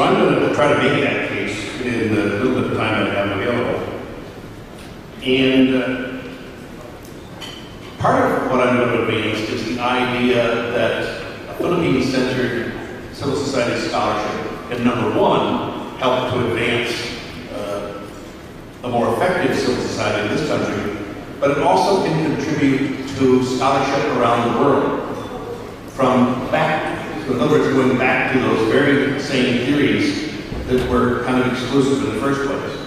So I'm going to try to make that case in the little bit of time that I have available. And part of what I'm going to advance is the idea that a Philippine-centered civil society scholarship can, number one, help to advance a more effective civil society in this country, but it also can contribute to scholarship around the world. From back, so in other words, going back to those very same theories that were kind of exclusive in the first place.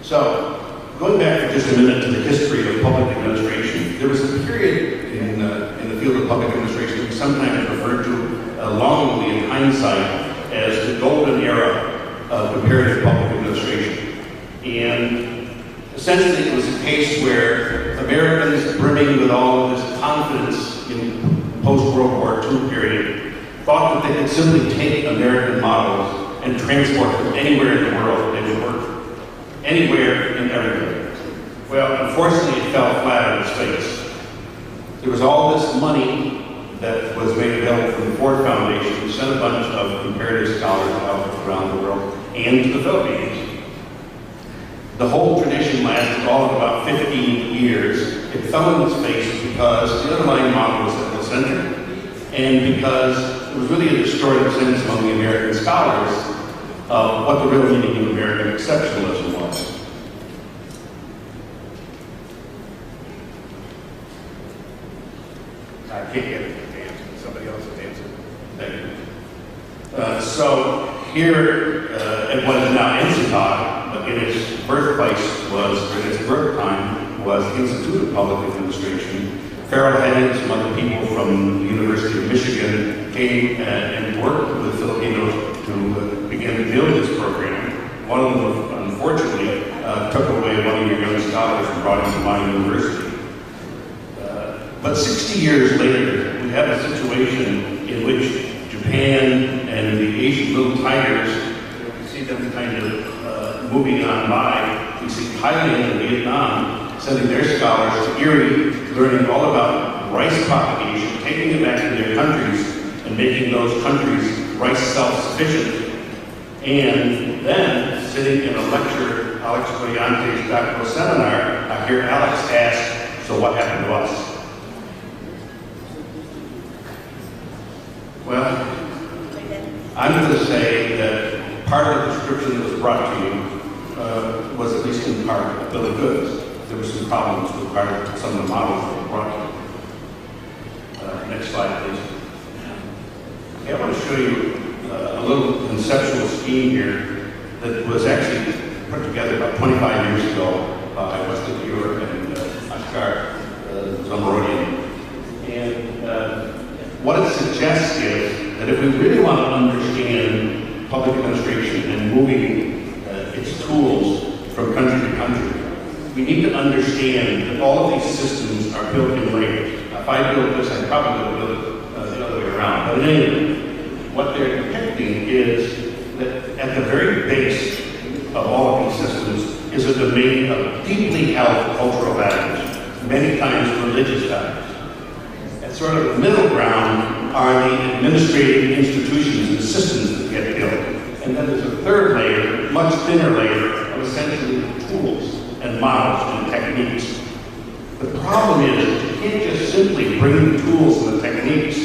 So, going back for just a minute to the history of public administration, there was a period in the field of public administration that we sometimes referred to longingly in hindsight as the golden era of comparative public administration. And essentially it was a case where Americans, brimming with all of this confidence in post-World War II period, thought that they could simply take American models and transport them anywhere in the world. They would work anywhere and everywhere. Well, unfortunately, it fell flat on its face. There was all this money that was made available from the Ford Foundation, who sent a bunch of comparative scholars out around the world and to the Philippines. The whole tradition lasted all of about 15 years. It fell on its face because the underlying model was at the center, and because it was really a distorted sense among the American scholars of what the real meaning of American exceptionalism was. I can't get it to answer. Somebody else will answer. Thank you. So here at what is now NCTAD, but in its birthplace was, or in its birth time, was the Institute of Public Administration. Farrell Hennig and some other people from the University of Michigan came and worked with Filipinos to begin to build this program. One of them, unfortunately, took away one of your young scholars and brought him to my university. But 60 years later, we have a situation in which Japan and the Asian little tigers, you see them kind of moving on by. We see Thailand and Vietnam sending their scholars to Erie, learning all about rice propagation, taking it back to their countries, and making those countries rice self-sufficient. And then, sitting in a lecture, Alex Collante's doctoral seminar, I hear Alex ask, so what happened to us? Well, I'm going to say that part of the description that was brought to you was at least in part a bill of goods. There were some problems with part of some of the models that were brought to you. Next slide, please. Okay, I want to show you a little conceptual scheme here that was actually put together about 25 years ago by Wesley Buer and Oscar Zamorodian. And what it suggests is that if we really want to understand public administration and moving its tools from country to country, we need to understand that all of these systems are built in layers. If I build this, I probably would build it the other way around. But anyway, what they're depicting is that at the very base of all of these systems is a domain of deeply held cultural values, many times religious values. At sort of the middle ground are the administrative institutions and systems that get built. And then there's a third layer, much thinner layer, of essentially tools and models and techniques. The problem is you can't just simply bring the tools and the techniques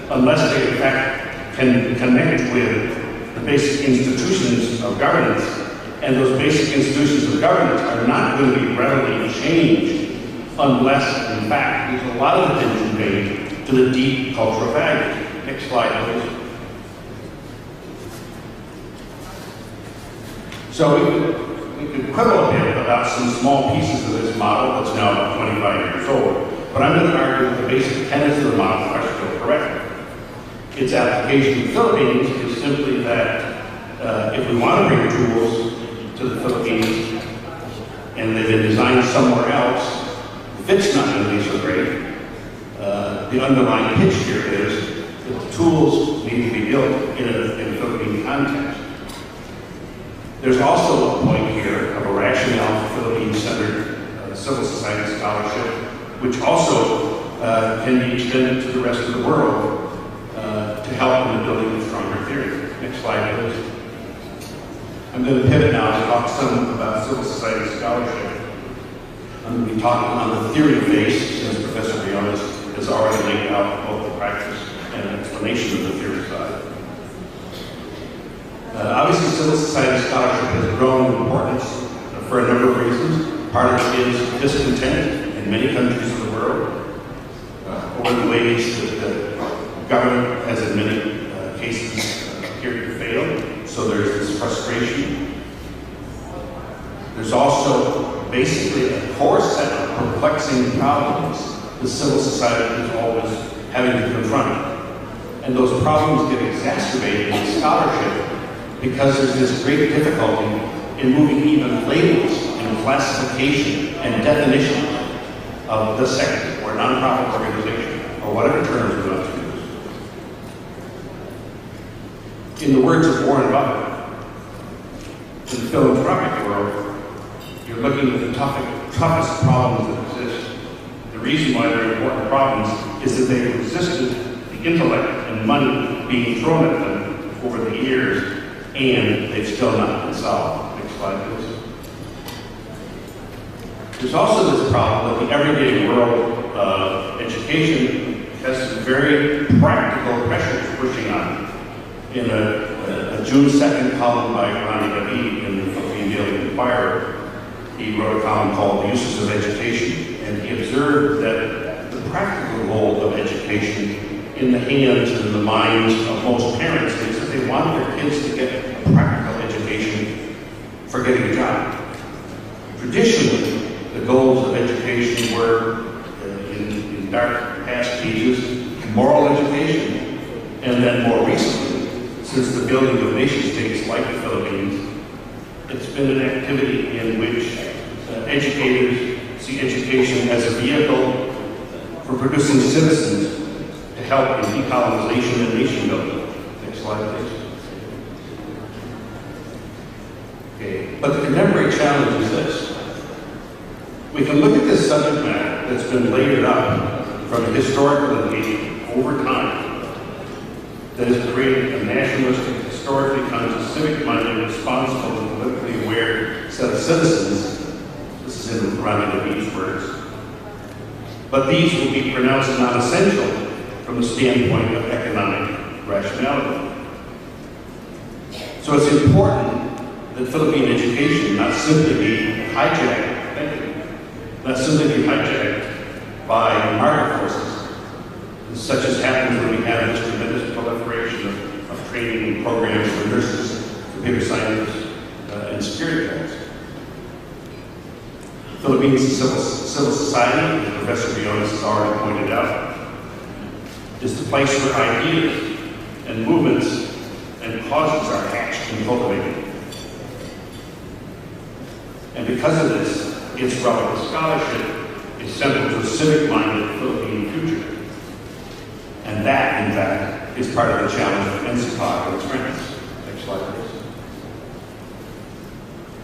unless they in fact can connect with the basic institutions of governance. And those basic institutions of governance are not going to be readily changed unless, in fact, there's a lot of attention paid to the deep cultural values. Next slide, please. So we could quibble a bit about some small pieces of this model that's now about 25 years old, but I'm going to argue that the basic tenets of the model are still correct. Its application to the Philippines is simply that if we want to bring tools to the Philippines and they've been designed somewhere else, the fit's not going to be so great. The underlying pitch here is that the tools need to be built in a Philippine context. There's also a point here of a rationale for Philippine-centered civil society scholarship, which also can be extended to the rest of the world to help in the building of stronger theory. Next slide, please. I'm going to pivot now to talk some about civil society scholarship. I'm going to be talking on the theory phase, since Professor Briones has already laid out both the practice and explanation of the theory side. Obviously, civil society scholarship has grown in importance for a number of reasons. Part of it is discontent in many countries of the world over the ways that the government has in many cases appeared to fail. So there's this frustration. There's also basically a core set of perplexing problems the civil society is always having to confront. And those problems get exacerbated in scholarship because there's this great difficulty in moving even labels and classification and definition of the sector or nonprofit organization or whatever terms we want to use. In the words of Warren Buffett, in the philanthropic world, you're looking at the toughest problems that exist. The reason why they're important problems is that they've resisted the intellect and money being thrown at them over the years, and they've still not been solved. Next slide, please. There's also this problem that the everyday world of education has some very practical pressures pushing on. In a June 2nd column by Ronnie David in the Philippine Daily Inquirer, he wrote a column called The Uses of Education, and he observed that the practical role of education in the hands and the minds of most parents is that they want their kids to get a practical education for getting a job. Traditionally, the goals of education were, in dark past ages, moral education, and then more recently, since the building of nation-states like the Philippines, it's been an activity in which educators see education as a vehicle for producing citizens to help in decolonization and nation building. Next slide, please. Okay, but the contemporary challenge is this. We can look at this subject matter that's been layered up from a historical engagement over time that has created a nationalistic, historically conscious, civic-minded, responsible, and politically aware set of citizens. This is in Ronnie David's words. But these will be pronounced non-essential from the standpoint of economic rationality. So it's important that Philippine education not simply be hijacked, not simply be hijacked by market forces, such as happens when we have this tremendous proliferation of training programs for nurses, computer scientists, and security guards. Philippines civil society, as Professor Briones has already pointed out, is the place where ideas and movements and causes are hatched and cultivated. And because of this, its relevant scholarship is central to a civic-minded Philippine future. And that, in fact, is part of the challenge of NCPOC and its friends. Next slide, please.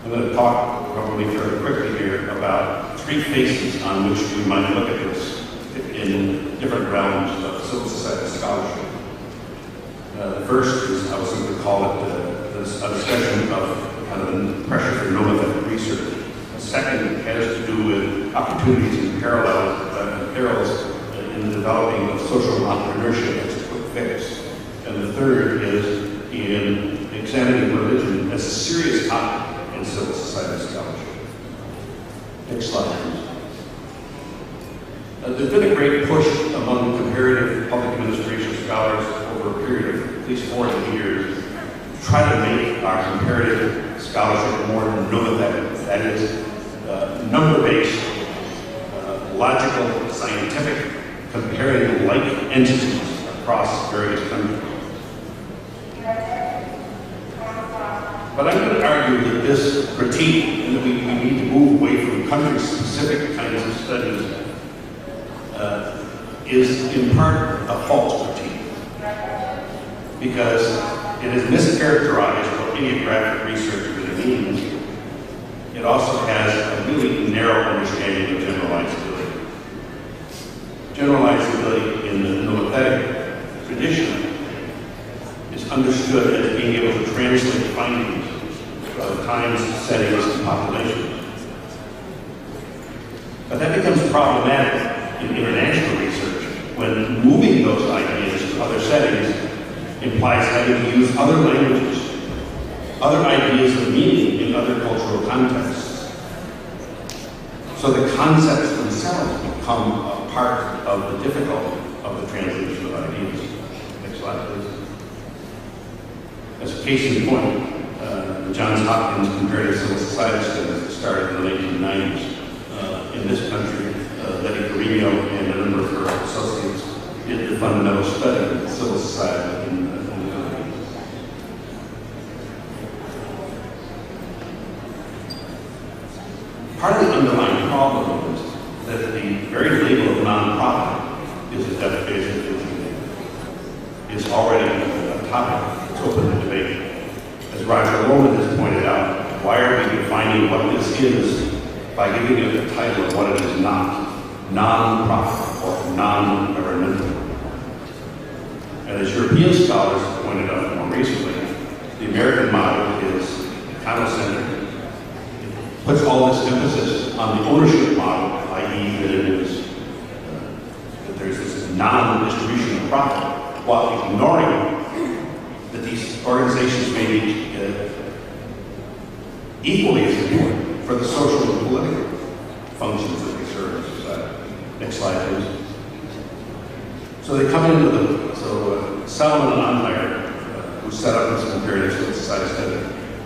I'm going to talk probably very quickly here about three faces on which we might look at this in different realms of civil society scholarship. The first is, I was going to call it a discussion of kind of the pressure for no-effect research. The second has to do with opportunities and perils in the developing of social entrepreneurship as a quick fix. And the third is in examining religion as a serious topic in civil society scholarship. Next slide, please. There's been a great push among comparative public administration scholars over a period of at least 40 years to try to make our comparative scholarship more normative, that is, number-based, logical, scientific, comparing like entities across various countries. But I'm going to argue that this critique, and that we need to move away from country-specific kinds of studies, is in part a false critique, because it is mischaracterized what idiographic research really means. It also has a really narrow understanding of generalizability. Generalizability in the nomothetic tradition is understood as being able to translate findings of times, settings, and populations. But that becomes problematic in international research when moving those ideas to other settings implies having to use other languages, other ideas of meaning in other cultural contexts. So the concepts themselves become a part of the difficulty of the translation of ideas. Next slide, please. As a case in point, the Johns Hopkins Comparative Civil Society Studies that started in the 1990s in this country, Letty Carino and a number of her associates did the fundamental study of civil society in the Philippines. Part of the underlying problem is that the very label of nonprofit is a definition is already a topic that's open to debate. As Roger Loman has pointed out, why are we defining what this is by giving it the title of what it is not? Non-profit or non-governmental. And as European scholars have pointed out more recently, the American model is econocentric. It puts all this emphasis on the ownership model, i.e. that it is that there's this non-distribution of profit, while ignoring that these organizations may be equally as important for the social and political functions that they serve in society. Next slide, please. So they come into Salomon and Anheuser, who set up this comparative civil society study,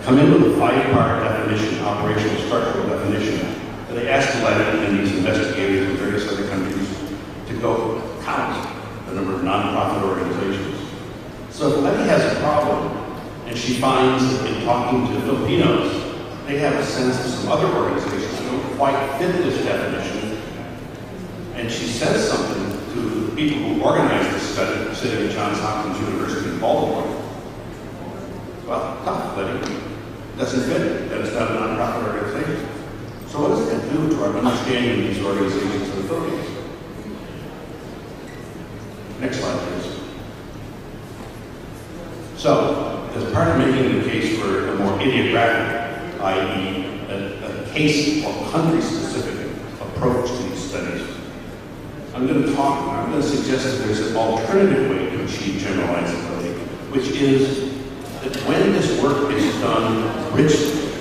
come in with a 5-part definition, operational structural definition, that they asked Letty and these investigators in various other countries to go count the number of nonprofit organizations. So if Letty has a problem, and she finds that in talking to Filipinos, they have a sense of some other organizations that don't quite fit this definition, and she says something to the people who organized this study, sitting at Johns Hopkins University in Baltimore. Well, tough, Letty. Doesn't fit. That is not a nonprofit organization. So what does that do to our understanding of these organizations in the Philippines? Next slide, please. So, as part of making the case for a more idiographic, i.e. a case or country-specific approach to these studies, I'm going to suggest that there's an alternative way to achieve generalizability, which is that when this work is done richly,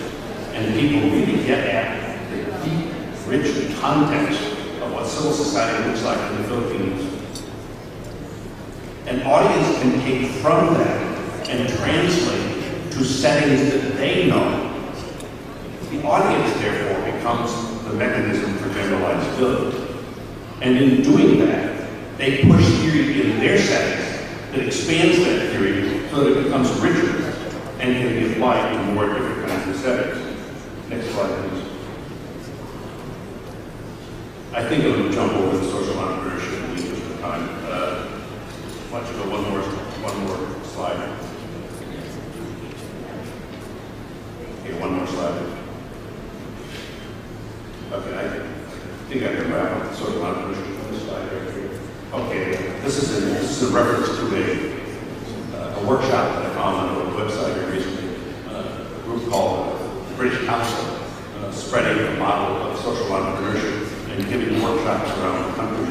and people really get at the deep, rich context of what civil society looks like in the Philippines, an audience can take from that and translate to settings that they know. The audience, therefore, becomes the mechanism for generalizability. And in doing that, they push theory in their settings that expands that theory so that it becomes richer and can be applied to more different kinds of settings. Next slide, please. I think I'm going to jump over the social entrepreneurship in the interest of time. Why don't you go one more slide? Okay, one more slide. Okay, I think I can wrap up the social entrepreneurship on this slide right here. Okay, this is a reference to a workshop that I found on a website here recently. A group called the British Council, spreading the model of social entrepreneurship and giving workshops around the country